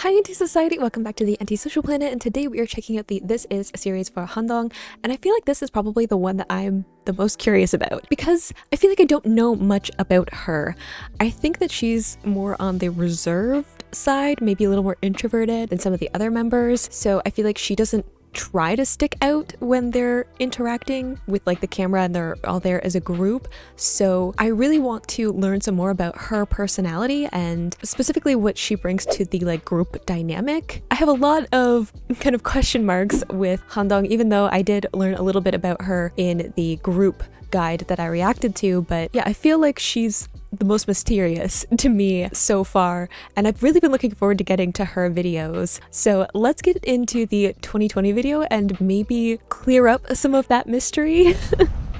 Hi Anti-Society, welcome back to the Anti-Social Planet, and today we are checking out the This Is a series for Handong, and I feel like this is probably the one that I'm the most curious about, because I feel like I don't know much about her. I think that she's more on the reserved side, maybe a little more introverted than some of the other members, so I feel like she doesn't try to stick out when they're interacting with like the camera and they're all there as a group. So I really want to learn some more about her personality and specifically what she brings to the like group dynamic. I have a lot of kind of question marks with Handong, even though I did learn a little bit about her in the group guide that I reacted to, but yeah, I feel like she's the most mysterious to me so far, and I've really been looking forward to getting to her videos. So let's get into the 2020 video and maybe clear up some of that mystery.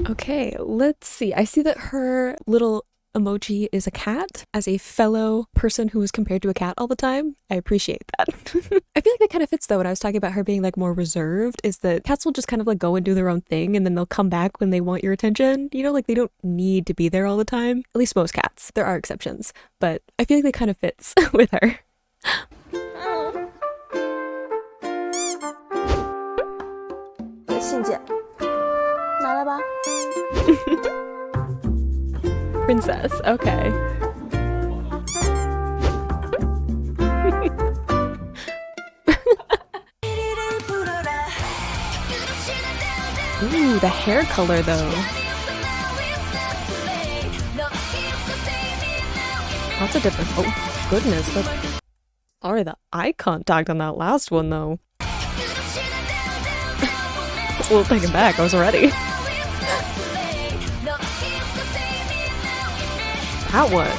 Okay, let's see. I see that her little emoji is a cat. As a fellow person who is compared to a cat all the time, I appreciate that. I feel like that kind of fits though when I was talking about her being like more reserved, is that cats will just kind of like go and do their own thing and then they'll come back when they want your attention. You know, like they don't need to be there all the time. At least most cats. There are exceptions, but I feel like that kind of fits with her. Princess, okay. Ooh, the hair color though. Lots of different. Oh, goodness. Alright, the eye contact on that last one though. It's a little taken back, I was ready. That one.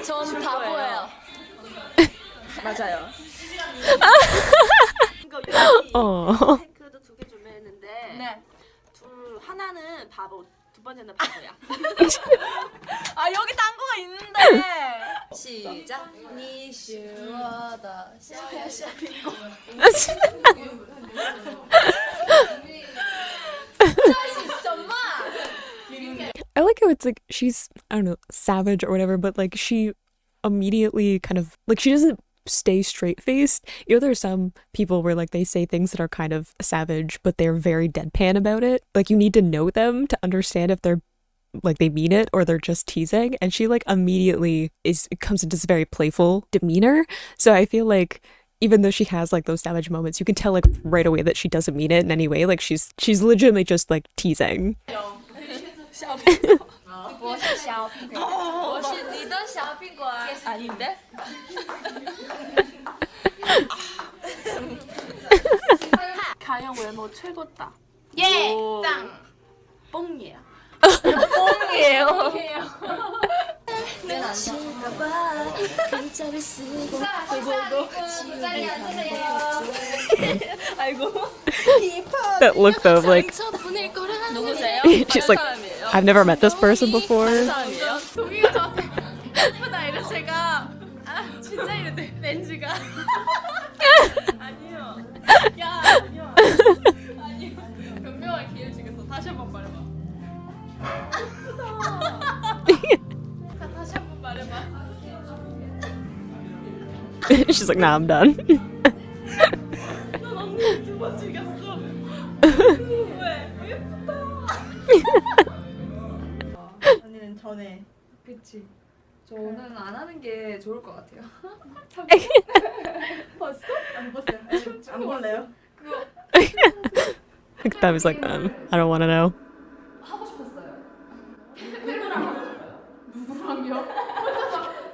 전 바보예요. 맞아요. 어. 탱크도 2개 주문했는데 네. 하나는 바보, 두 번째는 바보야. 아 여기 딴 거가 있는데. 시작. 你是我的小苹果. I like how it's like she's, I don't know, savage or whatever, but like she immediately kind of like she doesn't stay straight faced. You know, there's some people where like they say things that are kind of savage, but they're very deadpan about it. Like you need to know them to understand if they're like they mean it or they're just teasing. And she like immediately comes into this very playful demeanor. So I feel like even though she has like those savage moments, you can tell like right away that she doesn't mean it in any way. Like she's legitimately just like teasing. 我是小苹果，我是你的小苹果아닌데? 가영 외모 최고다. 예, 짱. 뽕이에요. 뽕이에요. That look though, like 누구세요? she's like, I've never met this person before. 사람이에요? 동이가 저한테 예쁘다 이래 제가 진짜 이랬대 렌즈가 아니요 야 아니요 아니요 변명할 기회를 주겠어. 다시 한번 말해봐. 자 다시 한번 말해봐. She's like, nah, I'm done. 넌 언니 두 번 죽였어. 왜? 예쁘다. 언니는 전에 그치. 저는 안 하는 게 좋을 것 같아요. 봤어? 안 봤어요. 안 볼래요? That was like, I don't want to know. 하고 싶었어요. 누구랑요?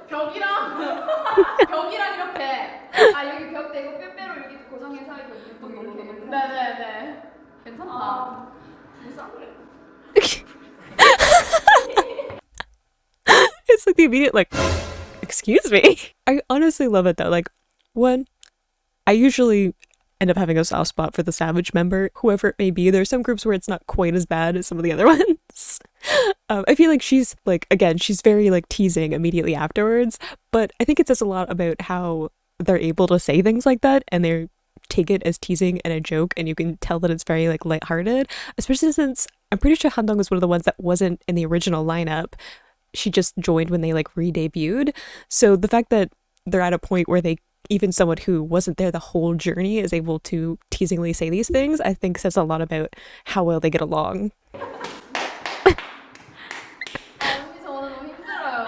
벽이랑 이렇게. 아 여기 벽 대고 빼빼로 여기 고정해서 이렇게 예쁘게 이렇게. 네네네. 괜찮다. It's like the immediate like, excuse me. I honestly love it though. Like, one, I usually end up having a soft spot for the savage member, whoever it may be. There's some groups where it's not quite as bad as some of the other ones. I feel like she's like, again, she's very like teasing immediately afterwards, but I think it says a lot about how they're able to say things like that and they're take it as teasing and a joke, and you can tell that it's very like lighthearted, especially since I'm pretty sure Handong was one of the ones that wasn't in the original lineup. She just joined when they like re-debuted. So the fact that they're at a point where they, even someone who wasn't there the whole journey is able to teasingly say these things, I think says a lot about how well they get along. 언니 저 오늘 너무 힘들어요.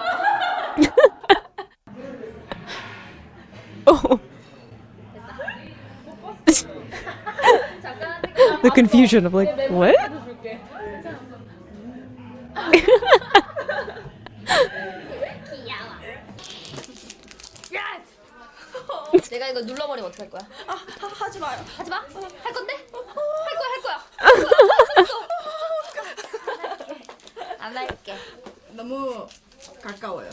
Oh. The confusion of like, what? 내가 이거 눌러버리면 어떡할 거야? 하지 마요. 하지 마. 할 건데? 할 거야. 안 할게. 너무 가까워요.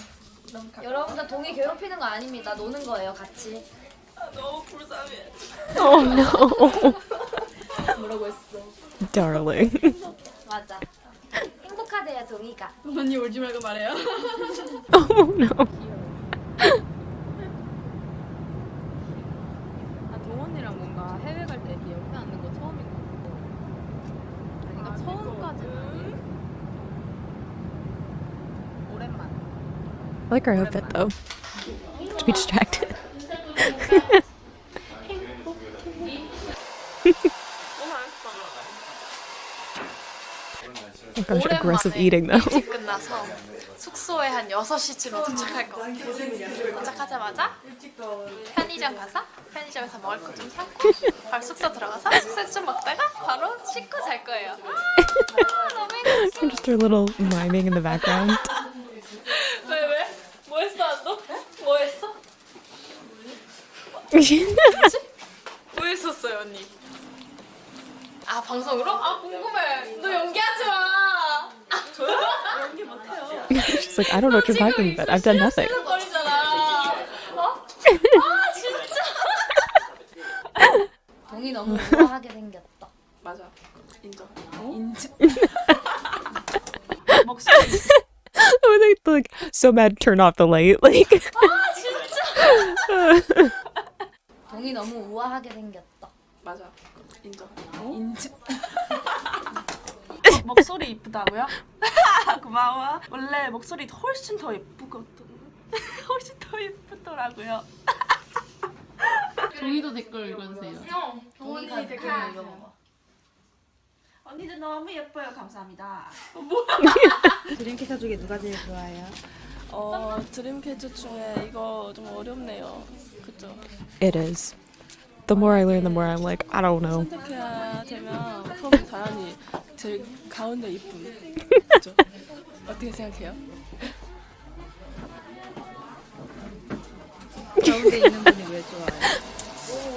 여러분들 동의 괴롭히는 거 아닙니다. 노는 거예요, 같이. 너무 불쌍해. Oh no. 뭐라고 했어? Darling. 맞아. 행복하대요, 동의가. 언니 울지 말고 말해요. Oh no. 동원이랑 뭔가 해외 갈 때 이렇게 옆에 앉는 거 처음인 것 같고. 그러니까 처음까지는 오랜만. I like her outfit though. To be distracted. Oh gosh, aggressive eating though. 일찍 끝나서 숙소에 한 6시쯤에 도착할 것 같아요. 도착하자마자 편의점 가서 편의점에서 먹을 거 좀 사고 바로 숙소 들어가서 숙소에서 좀 먹다가 바로 씻고 잘 거예요. 너무 행복해. Just her little miming in the background. 왜? 뭐 했어 너? 뭐 했어? 뭐 했었어요 언니? 아 방송으로? 아 궁금해. 너 연기하지 마. 저요? 연기 못해요. She's like, I don't know what you're talking about. I've done nothing. 거리잖아. 어? 아 진짜. 동의 너무 우아하게 생겼다. 맞아. 인정. 목소리. When they like so mad, turn off the light. Like, 아 진짜. 동의 너무 우아하게 생겼다. 맞아. 인정. 목소리 이쁘다고요? 고마워. 원래 목소리 훨씬 더 예쁘거든. 훨씬 더 예쁘더라고요. 종이도 댓글 읽어주세요. 동의가 댓글 읽어봐. 언니들 너무 예뻐요. 감사합니다. 드림캐쳐 중에 누가 제일 좋아해요? 드림캐쳐 중에 이거 좀 어렵네요. 그죠? it is. The more I learn, the more I'm like, I don't know. 선택해야 되면 그럼 당연히 제일 가운데 이쁨. 그죠? 어떻게 생각해요? 가운데 있는 분이 왜 좋아해요?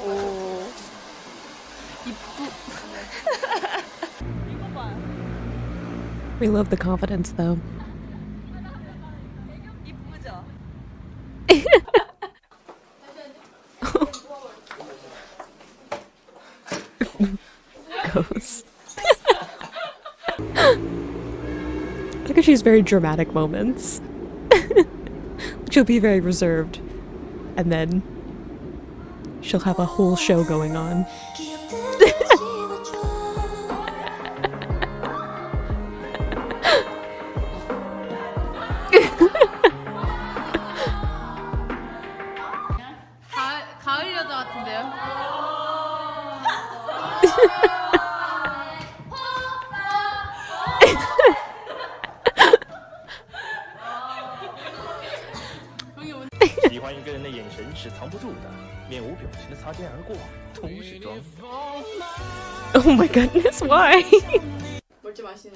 오. We love the confidence though. 이쁘죠? Goes. Look at she's very dramatic moments. She'll be very reserved, and then she'll have a whole show going on. 가을 여자 같은데요?喜欢一个人的眼神是藏不住的，面无表情的擦肩而过，都是装。 Oh my goodness, why? 멀지 마시네.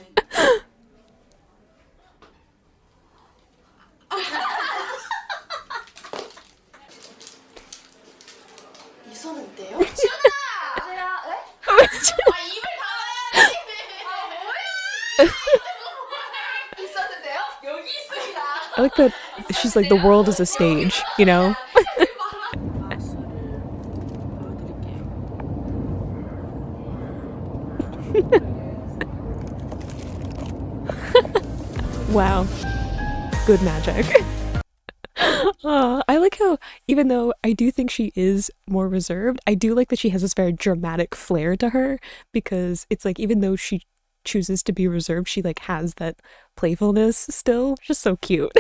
이 손은 떼요? I like that she's like, the world is a stage, you know? 마술을 보여드릴게요. Wow. Good magic. I like how, even though I do think she is more reserved, I do like that she has this very dramatic flair to her, because it's like, even though she chooses to be reserved, she like has that playfulness still. Just so cute.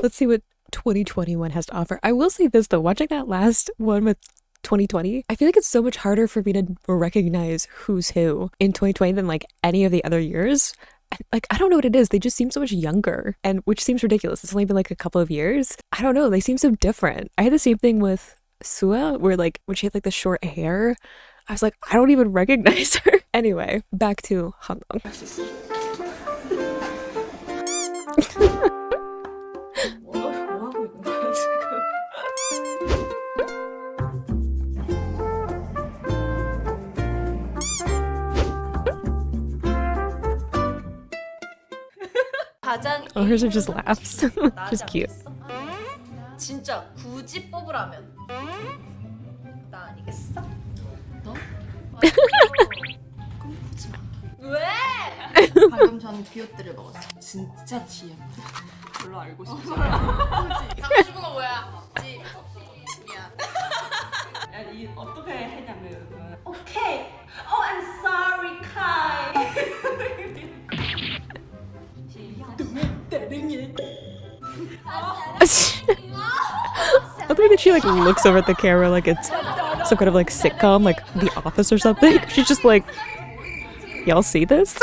Let's see what 2021 has to offer. I will say this though, watching that last one with 2020, I feel like it's so much harder for me to recognize who's who in 2020 than like any of the other years. Like, I don't know what it is. They just seem so much younger, and which seems ridiculous. It's only been like a couple of years. I don't know. They seem so different. I had the same thing with Sua, where like when she had like the short hair, I was like, I don't even recognize her. Anyway, back to Handong. 가장 Oh, hers are just laughs. Just cute. 진짜 굳이 뽑으라면 나 아니겠어? 너? 꿈꾸지 마. 왜? 방금 전 디오트를 먹었어. 진짜 DM. 별로 알고 싶지 가고 싶은 거 뭐야? 지. 미안. 않아. 어떻게 했냐면 오케이. Oh, I'm sorry, Kai. I think that she like looks over at the camera like it's some kind of like sitcom, like The Office or something. She's just like, y'all see this?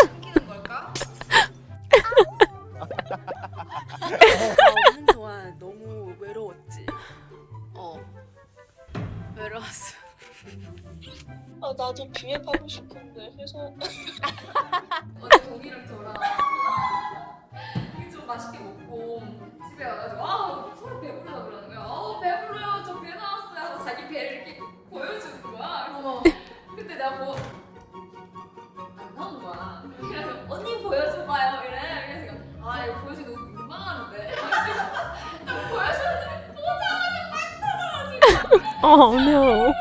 하는 동안 너무 외로웠지. 외로웠어. 아 나도 비앱하고 싶은데 회사. 어제 동이랑 저랑 좀 맛있게 먹고 집에 와가지고 서로 배부르다 그러는 거야. 배불러요. 저 배 나왔어요. 하고 자기 배를 이렇게 보여주는 거야. 근데 내가 뭐 안 나온 거야. 그래서 언니 보여줘봐요. 이래. 그래서 이거 보여주기 너무 민망하는데. 딱 보여주는데 보자마자 막 터져가지고. Oh no.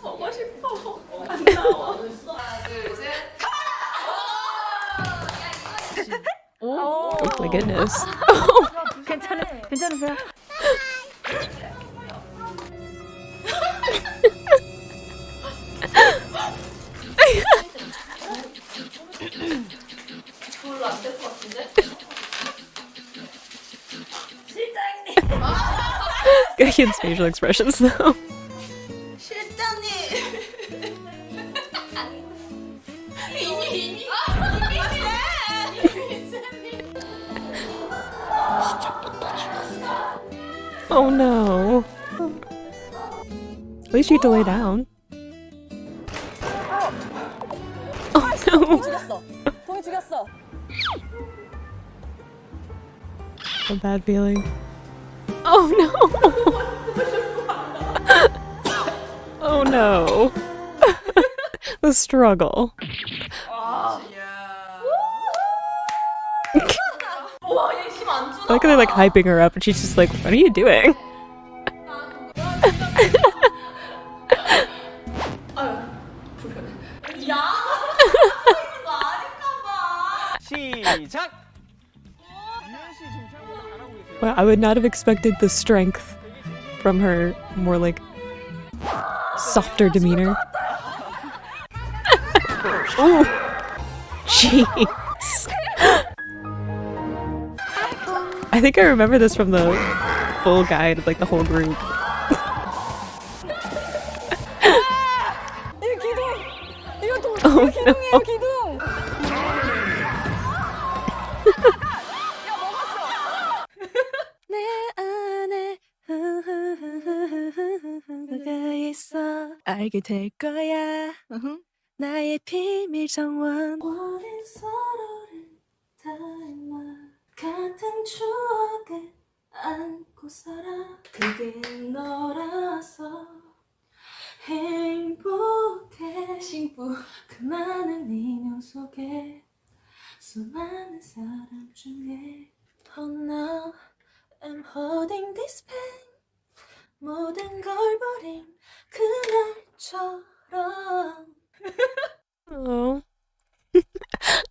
보고 싶어. 안 나와. 하나, 둘, 셋. Oh my goodness. 괜찮으세요? 별로 안 될 것 같은데? Good facial expressions though. 실장님. 이니. Oh no. At least you get to lay down. Oh no. 동이 죽였어. A bad feeling. Oh no. Oh no. The struggle. 와, 얘 힘 안 주나? I like how they're like hyping her up and she's just like, what are you doing? 야, 이거 아닌가 봐. 시작. Well, I would not have expected the strength from her more like softer demeanor. Oh, jeez. I think I remember this from the full guide of like the whole group. Oh no. 알게 될 거야. 나의 비밀 정원. 우린 서로를 닮아 같은 추억을 안고 살아. 그게 너라서 행복해.幸福 그 많은 인연 속에 수많은 사람 중에 Oh no, I'm holding this pen. 모든 걸 버린 그날처럼. Oh.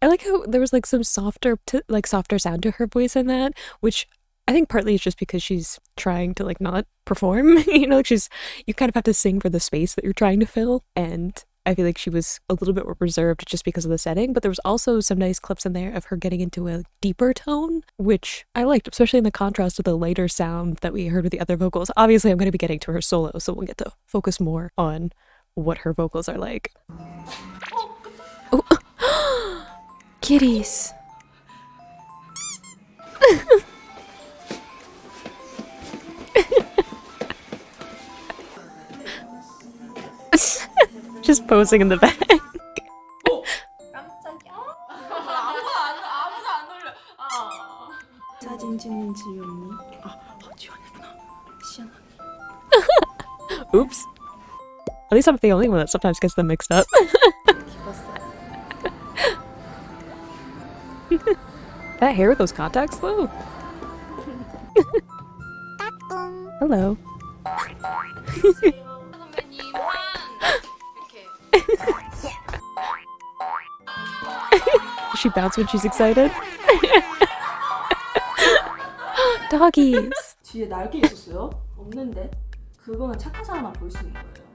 I like how there was like some softer softer sound to her voice in that, which I think partly it's just because she's trying to like not perform, you know, like you kind of have to sing for the space that you're trying to fill, and I feel like she was a little bit more reserved just because of the setting, but there was also some nice clips in there of her getting into a deeper tone, which I liked, especially in the contrast to the lighter sound that we heard with the other vocals. Obviously, I'm going to be getting to her solo, so we'll get to focus more on what her vocals are like. Oh. Kitties. Just posing in the back. 사진 찍는 지연이. 지연이구나. 시연. Oops. At least I'm the only one that sometimes gets them mixed up. That hair with those contacts though. Hello. 선배님 이렇게 Does she bounce when she's excited? Doggies. 뒤에 날개 있었어요? 없는데? 그거는 착한 사람만 볼 수 있는 거예요.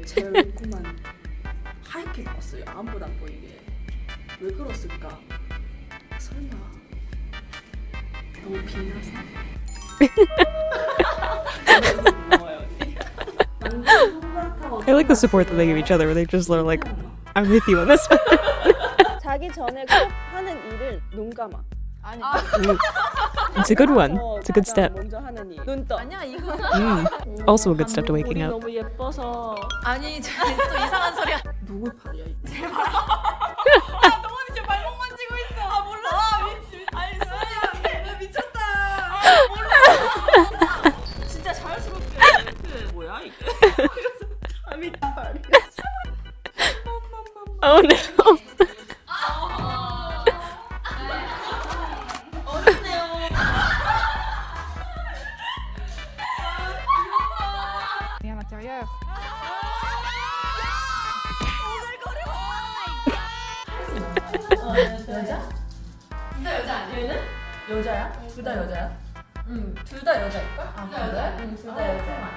제 얼굴만 하얗게 나왔어요. 아무도 안 보이게. 왜 그랬을까? 설마 너무 빛나서? I like the support that they give each other where they just are like, I'm with you on this one. 자기 전에 꼭 하는 일을 눈 감아. 아니. It's a good one. It's a good step. 먼저 하는 일. 눈 떠. 아니야 이거. Also a good step to waking up. 너무 예뻐서. 아니 또 이상한 소리야. 누굴 팔이야 이거? 제발. 동원이 제 발목 만지고 있어. 몰라. 아니 소리야. 미쳤다. 몰라. 진짜 자연스럽게. 뭐야 이게? Oh no. 여자? 둘 다 여자 아니야? 얘는? 여자야? 둘 다 여자야? 응. 둘 다 여자일걸? 둘 다 여자야? 응, 둘 다 여자야.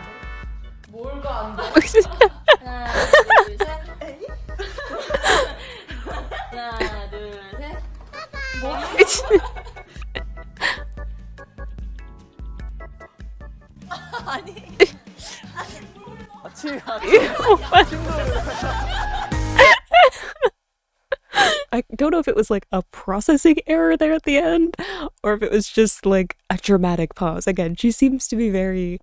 뭘가 안 돼? 하나, 둘, 셋. 하나, 둘, 셋. 뭐? 아니. I don't know if it was like a processing error there at the end or if it was just like a dramatic pause. Again, she seems to be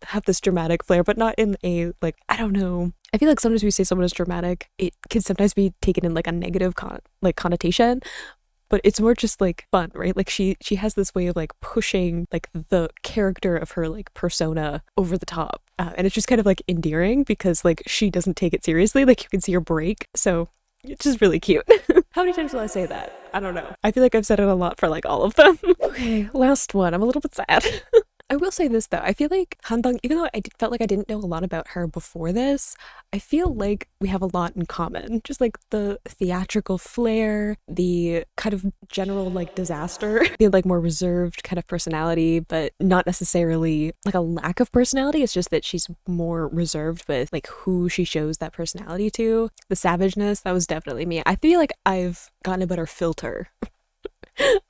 have this dramatic flair, but not in a like, I don't know. I feel like sometimes we say someone is dramatic, it can sometimes be taken in like a negative connotation, but it's more just like fun, right? Like she has this way of like pushing like the character of her like persona over the top. And it's just kind of like endearing because like she doesn't take it seriously. Like you can see her break. So it's just really cute. How many times will I say that? I don't know. I feel like I've said it a lot for like all of them. Okay, last one. I'm a little bit sad. I will say this though. I feel like Handong, even though felt like I didn't know a lot about her before this, I feel like we have a lot in common. Just like the theatrical flair, the kind of general like disaster, the like more reserved kind of personality, but not necessarily like a lack of personality. It's just that she's more reserved with like who she shows that personality to. The savageness, that was definitely me. I feel like I've gotten a better filter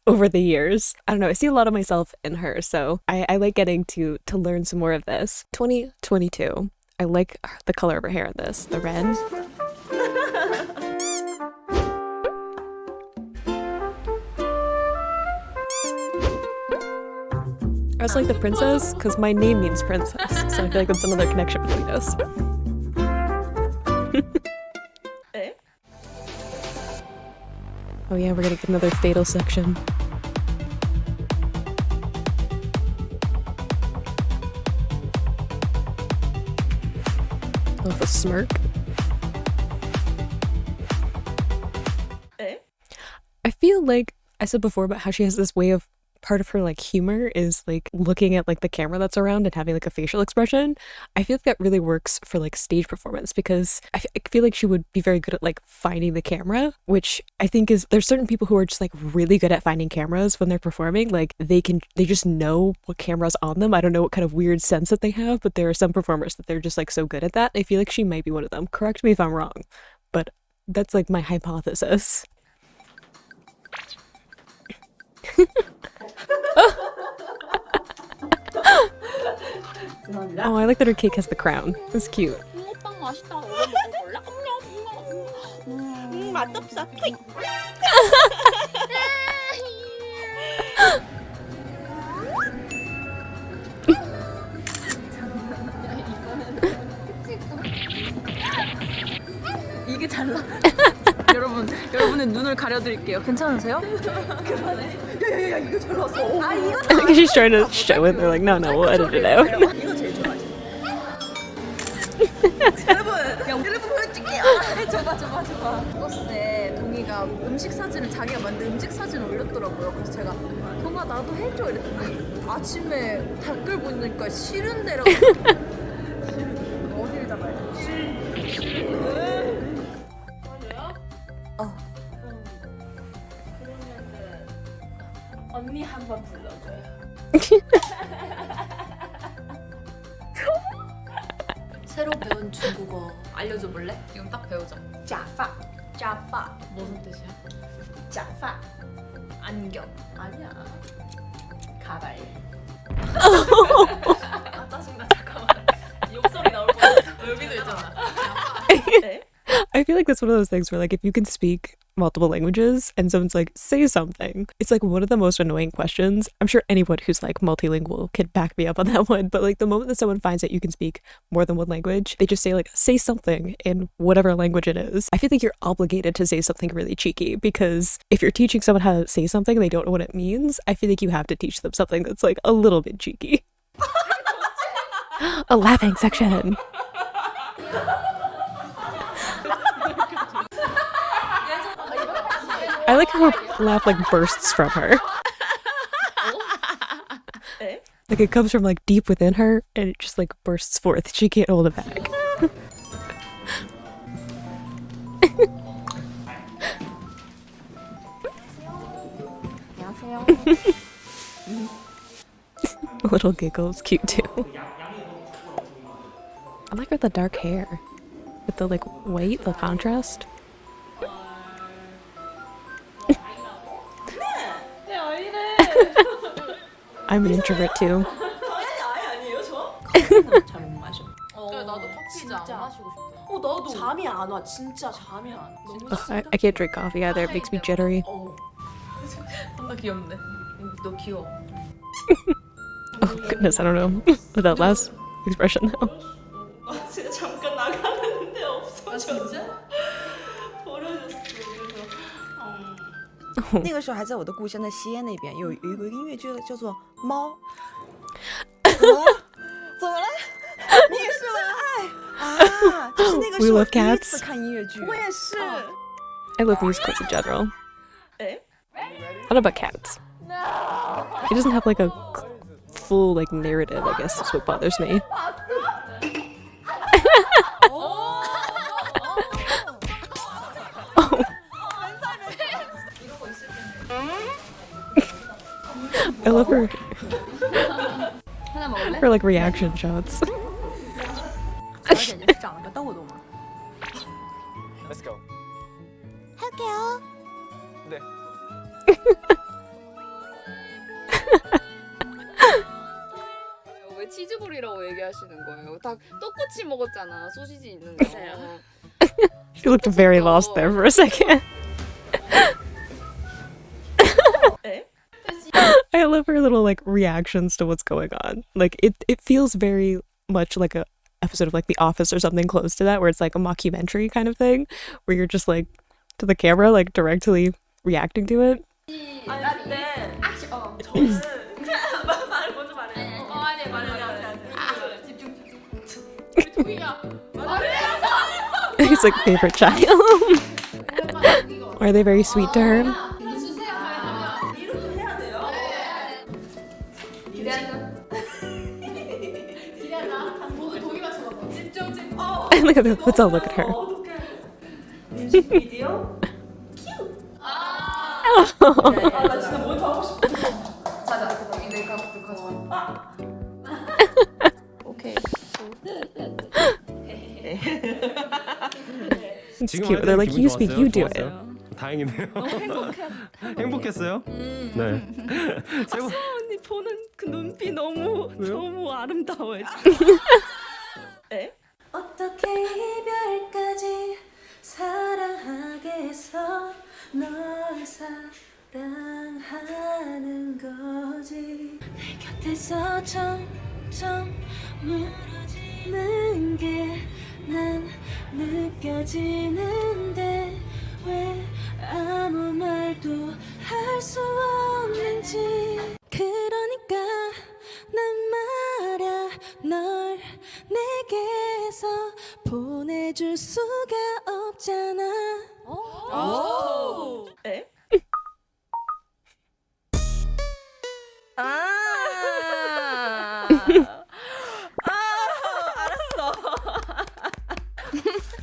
over the years. I don't know, I see a lot of myself in her, so I like getting to learn some more of this. 2022. I like the color of her hair in this, the red. I was like the princess because my name means princess, so I feel like that's another connection between us. Oh yeah, we're gonna get another fatal section. Oh, the smirk. I feel like I said before about how she has this way of part of her like humor is like looking at like the camera that's around and having like a facial expression. I feel like that really works for like stage performance because I feel like she would be very good at like finding the camera, which I think is there's certain people who are just like really good at finding cameras when they're performing. Like they just know what camera's on them. I don't know what kind of weird sense that they have, but there are some performers that they're just like so good at that. I feel like she might be one of them. Correct me if I'm wrong, but that's like my hypothesis. Oh, I like that her cake has the crown. It's cute. 맛없어. 이게 잘 나. 여러분의 눈을 가려드릴게요. 괜찮으세요? 그만해. 야야야 이거 잘 나왔어. 아 이거. I think she's trying to show it. They're like, no, we'll edit it out. 이거 제일 좋아하지. 여러분 보여줄게요. 줘봐. 버스 때 동이가 음식 사진을 자기가 만든 음식 사진을 올렸더라고요. 그래서 제가 동아 나도 해줘 이랬더니 아침에 댓글 보니까 싫은데라고. 어디를 잡아야 돼? 그러면은 언니 한번 불러줘요. 새로 배운 중국어 알려줘 볼래? 이건 딱 배우자. 짜파 무슨 뜻이야? 짜파 안경 아니야 가발. 아 짜증나 잠깐만 욕설이 나올 뻔했어. 여기도 있잖아. I feel like that's one of those things where like if you can speak multiple languages and someone's like, say something, it's like one of the most annoying questions. I'm sure anyone who's like multilingual can back me up on that one, but like the moment that someone finds that you can speak more than one language, they just say like, say something in whatever language it is. I feel like you're obligated to say something really cheeky because if you're teaching someone how to say something and they don't know what it means, I feel like you have to teach them something that's like a little bit cheeky. A laughing section. I like how her laugh like bursts from her. Like it comes from like deep within her and it just like bursts forth. She can't hold it back. Little giggles, cute too. I like her with the dark hair. With the like white, the contrast. I'm an introvert too. 잘못 마셔. 나도 커피 안 마시고 싶어. 나도 잠이 안 와. 진짜 잠이 안 와. 너무 Ugh, I can't drink coffee either. It makes me jittery. 나 귀엽네. 너 귀여워. Oh goodness, I don't know what that last expression though. 아 진짜 잠깐 나가는데 없어져. 아 진짜? 버려졌어. 그래서 那个时候还在我的故乡的西安那边，有一个音乐剧叫做《猫》。怎么了？你也是吗？啊，就是那个是我第一次看音乐剧。我也是。I love musicals in general. Eh? What about Cats? It doesn't have like a full like narrative, I guess is what bothers me. I love her. Her like reaction shots. Let's go. 할게요. 네. 왜 치즈볼이라고 얘기하시는 거예요? 다 떡꼬치 먹었잖아. 소시지 있는 거. She looked very lost there for a second. I love her little like reactions to what's going on. Like it feels very much like a episode of like The Office or something close to that, where it's like a mockumentary kind of thing, where you're just like to the camera like directly reacting to it. He's like favorite child. Are they very sweet to her? Let's all look at her. 뮤직비디오 아, 나 진짜 먼저 하고 싶어. 자자, 이 메이크업도 가져와. 오케이. It's cute. They're like, you speak, you do it. 다행이네요. 행복해. 행복했어요? 네. 세번 언니 보는 그 눈빛 너무 아름다워요. 에? 어떻게 이별까지 사랑하게 해서 널 사랑하는 거지. 내 곁에서 점점 무너지는 게 난 느껴지는데 왜 아무 말도 할 수 없는지. 그러니까 난 말야 널 내게서 보내줄 수가 없잖아. 오. 에?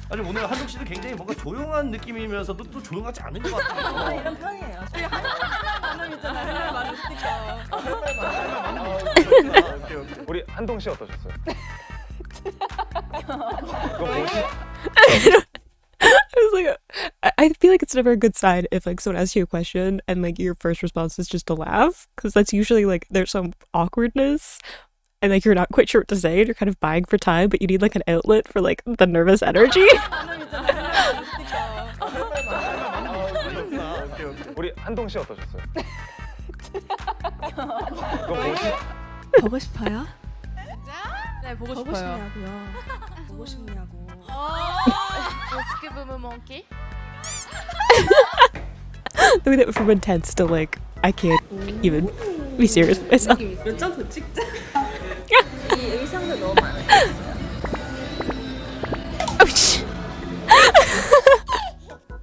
아니 오늘 한동 씨도 굉장히 뭔가 조용한 느낌이면서도 또 조용하지 않은 것 같아요. 이런 편이에요. 저희 할말 있잖아요. 할말 많으시니까. 우리 한동 씨 어떠셨어요? 그거 뭐지? I was like, I feel like it's never a good sign if like someone asks you a question and like your first response is just to laugh, because that's usually like there's some awkwardness and like you're not quite sure what to say and you're kind of buying for time, but you need like an outlet for like the nervous energy. 우리 한동 씨 어떠셨어요? 그거 뭐지? 보고 싶어요? 네, 보고 보고 싶어요. 싶냐고요. 보고 싶냐고. Est-ce que vous me manquez? The way that went from intense to like I can't even be serious with myself. 몇 장 더 찍자. 이 의상도 너무 많아요. Oh, sh-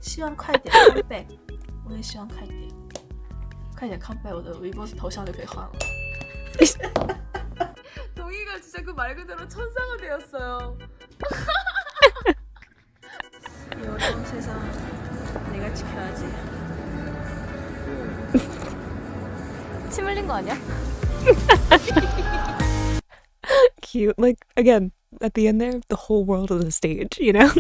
希望快点 comeback， 我也希望快点，快点 comeback， 我的微博头像就可以换了。 동이가 진짜 그 말 그대로 천사가 되었어요. 이 어려운 세상 내가 지켜야지. 침 흘린 거 아니야? Cute. Like again, at the end there, the whole world is a stage, you know?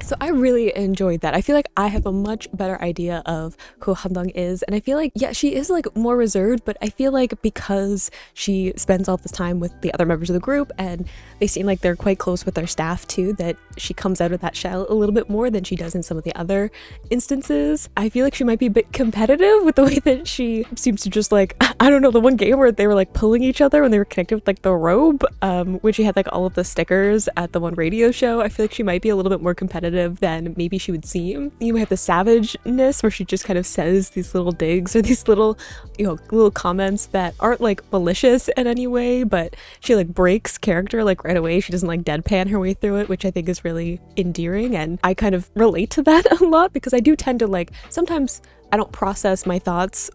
So I really enjoyed that. I feel like I have a much better idea of who Handong is, and I feel like, yeah, she is like more reserved, but I feel like because she spends all this time with the other members of the group and they seem like they're quite close with their staff too, that she comes out of that shell a little bit more than she does in some of the other instances. I feel like she might be a bit competitive with the way that she seems to just like, I don't know, the one game where they were like pulling each other when they were connected with like the robe, when she had like all of the stickers at the one radio show. I feel like she might be a little bit more competitive than maybe she would seem. You have the savageness where she just kind of says these little digs or these little, you know, little comments that aren't like malicious in any way, but she like breaks character like right away. She doesn't like deadpan her way through it, which I think is really endearing, and I kind of relate to that a lot because I do tend to like, sometimes I don't process my thoughts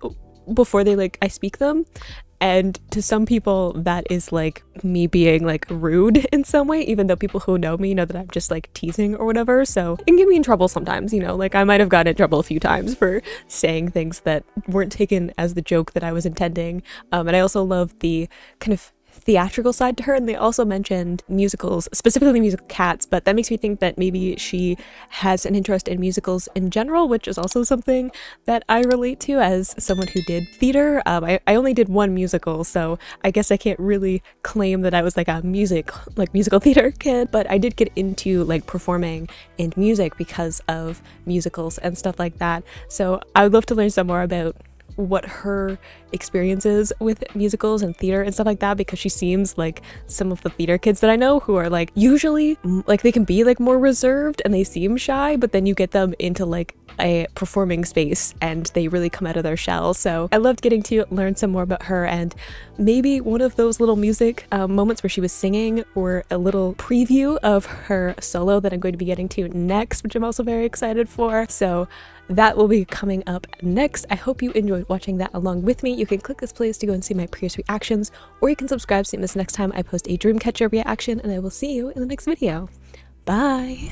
before they like I speak them. And to some people, that is like me being like rude in some way, even though people who know me know that I'm just like teasing or whatever. So it can get me in trouble sometimes, you know, like I might have gotten in trouble a few times for saying things that weren't taken as the joke that I was intending. And I also love the kind of theatrical side to her, and they also mentioned musicals, specifically musical cats, but that makes me think that maybe she has an interest in musicals in general, which is also something that I relate to as someone who did theater. I only did one musical, so I guess I can't really claim that I was like a musical theater kid, but I did get into like performing and music because of musicals and stuff like that. So I would love to learn some more about what her experience is with musicals and theater and stuff like that, because she seems like some of the theater kids that I know who are like usually like they can be like more reserved and they seem shy, but then you get them into like a performing space and they really come out of their shell. So I loved getting to learn some more about her, and maybe one of those little music moments where she was singing, or a little preview of her solo that I'm going to be getting to next, which I'm also very excited for. So that will be coming up next. I hope you enjoyed watching that along with me. You can click this playlist to go and see my previous reactions, or you can subscribe so you miss next time I post a Dreamcatcher reaction, and I will see you in the next video. Bye.